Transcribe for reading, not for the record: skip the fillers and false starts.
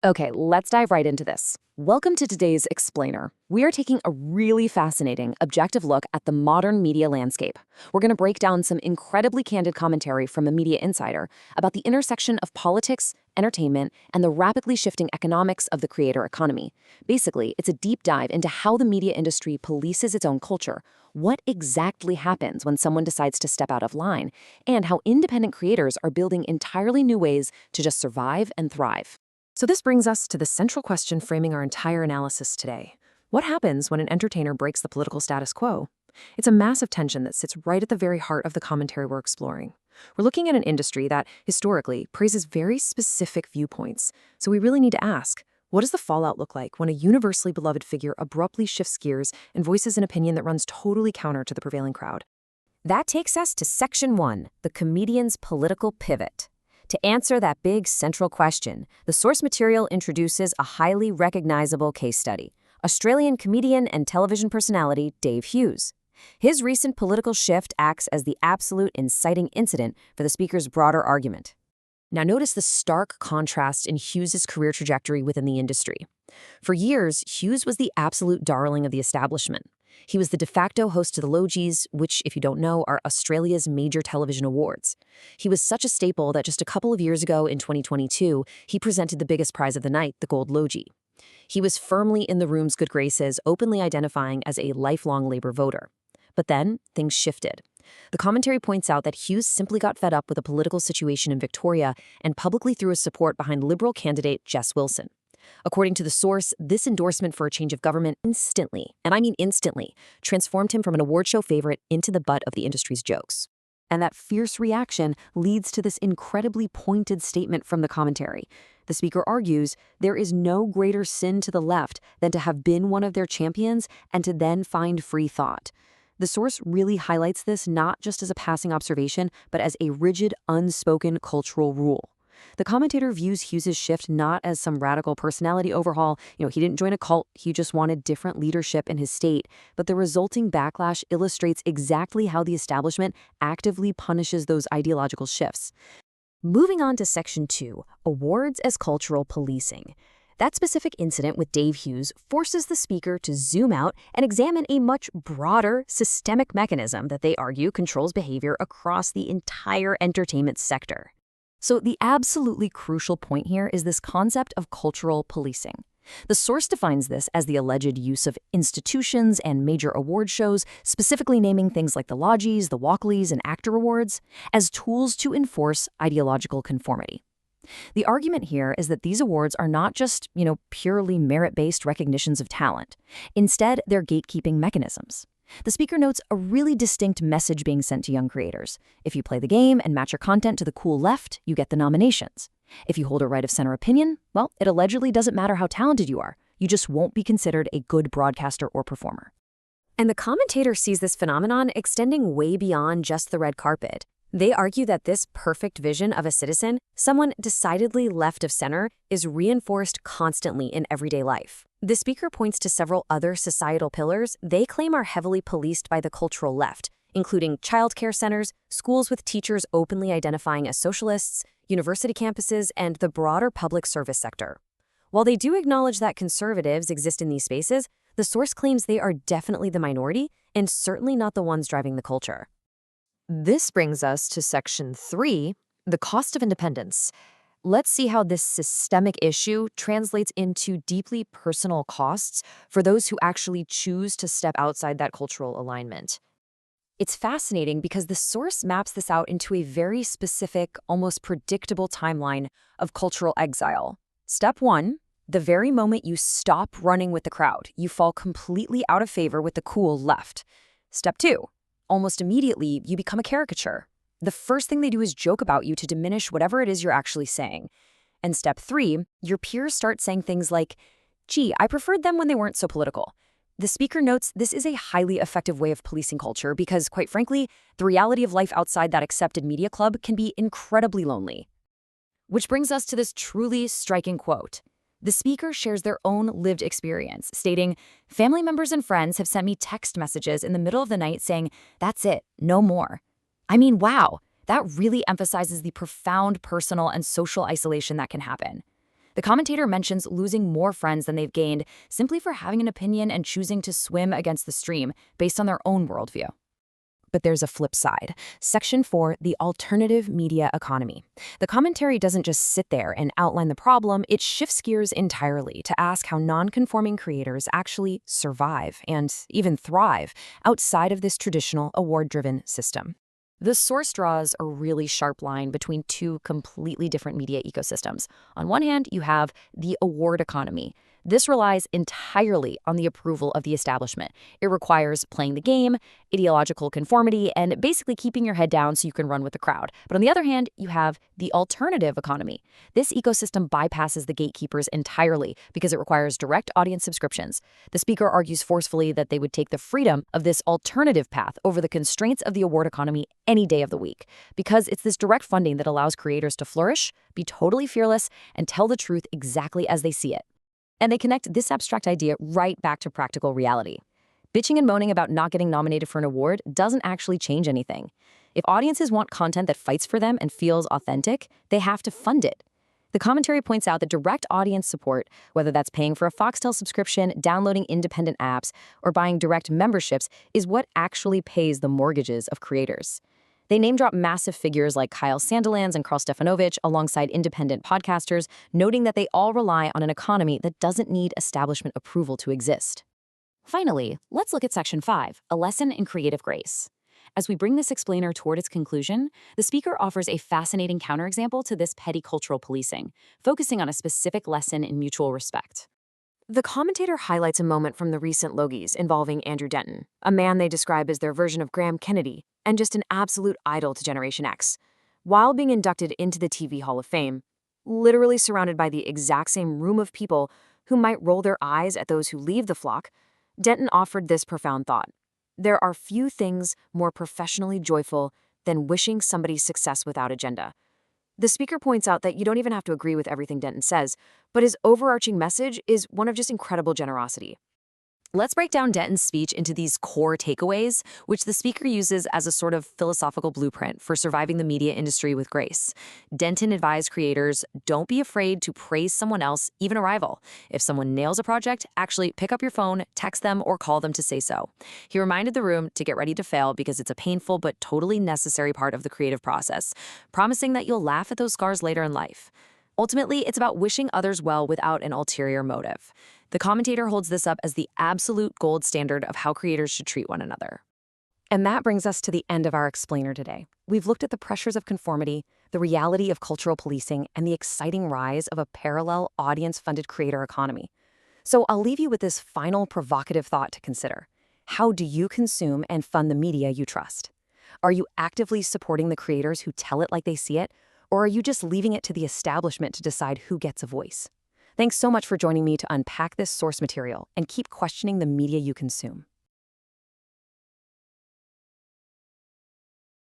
Okay, let's dive right into this. Welcome to today's Explainer. We are taking a really fascinating, objective look at the modern media landscape. We're going to break down some incredibly candid commentary from a media insider about the intersection of politics, entertainment, and the rapidly shifting economics of the creator economy. Basically, it's a deep dive into how the media industry polices its own culture, what exactly happens when someone decides to step out of line, and how independent creators are building entirely new ways to just survive and thrive. So this brings us to the central question framing our entire analysis today. What happens when an entertainer breaks the political status quo? It's a massive tension that sits right at the very heart of the commentary we're exploring. We're looking at an industry that, historically, praises very specific viewpoints. So we really need to ask, what does the fallout look like when a universally beloved figure abruptly shifts gears and voices an opinion that runs totally counter to the prevailing crowd? That takes us to Section 1, the comedian's political pivot. To answer that big central question, the source material introduces a highly recognizable case study, Australian comedian and television personality Dave Hughes. His recent political shift acts as the absolute inciting incident for the speaker's broader argument. Now notice the stark contrast in Hughes's career trajectory within the industry. For years, Hughes was the absolute darling of the establishment. He was the de facto host to the Logies, which, if you don't know, are Australia's major television awards. He was such a staple that just a couple of years ago, in 2022, he presented the biggest prize of the night, the Gold Logie. He was firmly in the room's good graces, openly identifying as a lifelong Labour voter. But then, things shifted. The commentary points out that Hughes simply got fed up with the political situation in Victoria and publicly threw his support behind Liberal candidate Jess Wilson. According to the source, this endorsement for a change of government instantly, and I mean instantly, transformed him from an award show favorite into the butt of the industry's jokes. And that fierce reaction leads to this incredibly pointed statement from the commentary. The speaker argues there is no greater sin to the left than to have been one of their champions and to then find free thought. The source really highlights this not just as a passing observation, but as a rigid, unspoken cultural rule. The commentator views Hughes's shift not as some radical personality overhaul. He didn't join a cult, he just wanted different leadership in his state. But the resulting backlash illustrates exactly how the establishment actively punishes those ideological shifts. Moving on to Section 2, Awards as Cultural Policing. That specific incident with Dave Hughes forces the speaker to zoom out and examine a much broader, systemic mechanism that they argue controls behavior across the entire entertainment sector. So the absolutely crucial point here is this concept of cultural policing. The source defines this as the alleged use of institutions and major award shows, specifically naming things like the Logies, the Walkleys, and actor awards, as tools to enforce ideological conformity. The argument here is that these awards are not just, purely merit-based recognitions of talent. Instead, they're gatekeeping mechanisms. The speaker notes a really distinct message being sent to young creators. If you play the game and match your content to the cool left, you get the nominations. If you hold a right-of-center opinion, well, it allegedly doesn't matter how talented you are. You just won't be considered a good broadcaster or performer. And the commentator sees this phenomenon extending way beyond just the red carpet. They argue that this perfect vision of a citizen, someone decidedly left of center, is reinforced constantly in everyday life. The speaker points to several other societal pillars they claim are heavily policed by the cultural left, including childcare centers, schools with teachers openly identifying as socialists, university campuses, and the broader public service sector. While they do acknowledge that conservatives exist in these spaces, the source claims they are definitely the minority and certainly not the ones driving the culture. This brings us to Section 3, the cost of independence. Let's see how this systemic issue translates into deeply personal costs for those who actually choose to step outside that cultural alignment. It's fascinating because the source maps this out into a very specific, almost predictable timeline of cultural exile. Step 1, the very moment you stop running with the crowd, you fall completely out of favor with the cool left. Step 2, almost immediately, you become a caricature. The first thing they do is joke about you to diminish whatever it is you're actually saying. And step 3, your peers start saying things like, gee, I preferred them when they weren't so political. The speaker notes this is a highly effective way of policing culture because, quite frankly, the reality of life outside that accepted media club can be incredibly lonely. Which brings us to this truly striking quote. The speaker shares their own lived experience, stating, family members and friends have sent me text messages in the middle of the night saying, that's it, no more. I mean, wow, that really emphasizes the profound personal and social isolation that can happen. The commentator mentions losing more friends than they've gained simply for having an opinion and choosing to swim against the stream based on their own worldview. But there's a flip side. Section 4, the alternative media economy. The commentary doesn't just sit there and outline the problem, it shifts gears entirely to ask how non-conforming creators actually survive and even thrive outside of this traditional award-driven system. The source draws a really sharp line between two completely different media ecosystems. On one hand, you have the award economy. This relies entirely on the approval of the establishment. It requires playing the game, ideological conformity, and basically keeping your head down so you can run with the crowd. But on the other hand, you have the alternative economy. This ecosystem bypasses the gatekeepers entirely because it requires direct audience subscriptions. The speaker argues forcefully that they would take the freedom of this alternative path over the constraints of the award economy any day of the week, because it's this direct funding that allows creators to flourish, be totally fearless, and tell the truth exactly as they see it. And they connect this abstract idea right back to practical reality. Bitching and moaning about not getting nominated for an award doesn't actually change anything. If audiences want content that fights for them and feels authentic, they have to fund it. The commentary points out that direct audience support, whether that's paying for a Foxtel subscription, downloading independent apps, or buying direct memberships, is what actually pays the mortgages of creators. They name-drop massive figures like Kyle Sandilands and Carl Stefanovic alongside independent podcasters, noting that they all rely on an economy that doesn't need establishment approval to exist. Finally, let's look at Section 5, a lesson in creative grace. As we bring this explainer toward its conclusion, the speaker offers a fascinating counterexample to this petty cultural policing, focusing on a specific lesson in mutual respect. The commentator highlights a moment from the recent Logies involving Andrew Denton, a man they describe as their version of Graham Kennedy, and just an absolute idol to Generation X. While being inducted into the TV Hall of Fame, literally surrounded by the exact same room of people who might roll their eyes at those who leave the flock, Denton offered this profound thought. There are few things more professionally joyful than wishing somebody success without agenda. The speaker points out that you don't even have to agree with everything Denton says, but his overarching message is one of just incredible generosity. Let's break down Denton's speech into these core takeaways, which the speaker uses as a sort of philosophical blueprint for surviving the media industry with grace. Denton advised creators, don't be afraid to praise someone else, even a rival. If someone nails a project, actually pick up your phone, text them, or call them to say so. He reminded the room to get ready to fail because it's a painful but totally necessary part of the creative process, promising that you'll laugh at those scars later in life. Ultimately, it's about wishing others well without an ulterior motive. The commentator holds this up as the absolute gold standard of how creators should treat one another. And that brings us to the end of our explainer today. We've looked at the pressures of conformity, the reality of cultural policing, and the exciting rise of a parallel audience-funded creator economy. So I'll leave you with this final provocative thought to consider. How do you consume and fund the media you trust? Are you actively supporting the creators who tell it like they see it? Or are you just leaving it to the establishment to decide who gets a voice? Thanks so much for joining me to unpack this source material and keep questioning the media you consume.